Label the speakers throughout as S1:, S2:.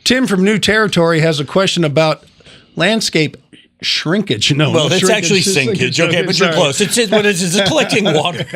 S1: Tim from New Territory has a question about landscape shrinkage. No,
S2: well,
S1: no,
S2: it's actually sinkage. Okay, but you're close. It's collecting water.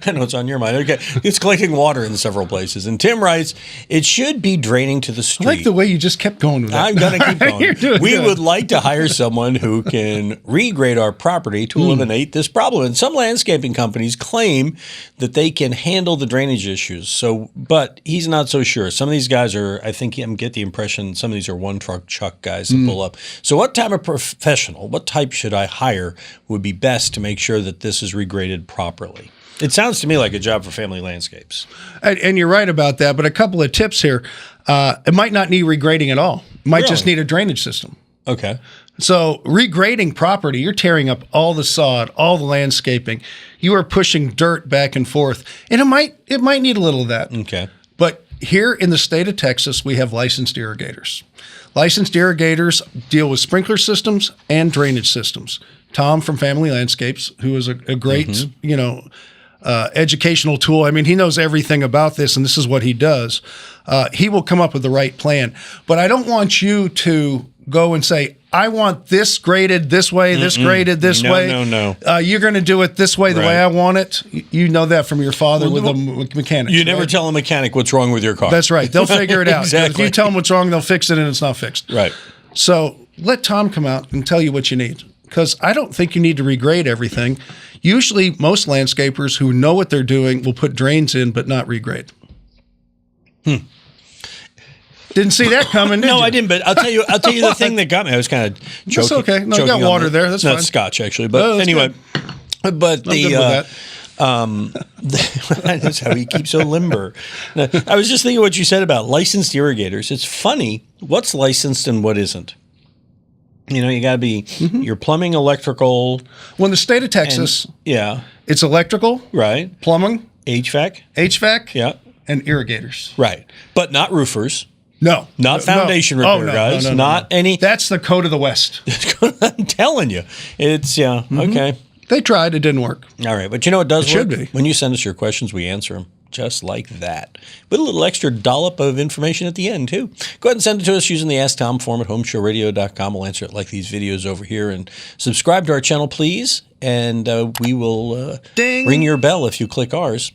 S2: I know it's on your mind. Okay, it's collecting water in several places. And Tim writes, it should be draining to the street.
S1: I like the way you just kept going with that.
S2: I'm going to keep going. We
S1: good.
S2: would like to hire someone who can regrade our property to eliminate this problem. And some landscaping companies claim that they can handle the drainage issues. But he's not so sure. Some of these guys are, I think I get the impression, some of these are one-truck chuck guys that pull up. So what type of professional, what type should I hire would be best to make sure that this is regraded properly? It sounds to me like a job for Family Landscapes.
S1: And you're right about that, but a couple of tips here. It might not need regrading at all. It might just need a drainage system.
S2: Okay.
S1: So regrading property, you're tearing up all the sod, all the landscaping. You are pushing dirt back and forth. And it might need a little of that.
S2: Okay.
S1: But here in the state of Texas, we have licensed irrigators. Licensed irrigators deal with sprinkler systems and drainage systems. Tom from Family Landscapes, who is a great, educational tool. I mean, he knows everything about this, and this is what he does. He will come up with the right plan. But I don't want you to go and say, I want this graded this way, this graded this way.
S2: No.
S1: You're going to do it this way, the way I want it. You know that from your father with a mechanic.
S2: You never tell a mechanic what's wrong with your car.
S1: That's right. They'll figure it out.
S2: Exactly.
S1: If you tell them what's wrong, they'll fix it, and it's not fixed.
S2: Right.
S1: So let Tom come out and tell you what you need, because I don't think you need to regrade everything. Usually, most landscapers who know what they're doing will put drains in but not regrade. Didn't see that coming, did you?
S2: No, I didn't. But I'll tell you the thing that got me. I was kind of choking.
S1: That's okay. No, you got water there. That's fine.
S2: That's scotch, actually. But anyway,
S1: good. That's
S2: how he keeps so limber. Now, I was just thinking what you said about licensed irrigators. It's funny what's licensed and what isn't. You got to be your plumbing, electrical.
S1: Well, in the state of Texas, it's electrical,
S2: right?
S1: Plumbing,
S2: HVAC,
S1: and irrigators,
S2: right? But not roofers.
S1: No,
S2: not foundation repair guys. Not any.
S1: That's the code of the West.
S2: I'm telling you, it's okay.
S1: They tried, it didn't work.
S2: All right, but you know what does work?
S1: Should be.
S2: When you send us your questions, we answer them just like that. With a little extra dollop of information at the end, too. Go ahead and send it to us using the Ask Tom form at HomeShowRadio.com. We'll answer it like these videos over here. And subscribe to our channel, please. And we will ring your bell if you click ours.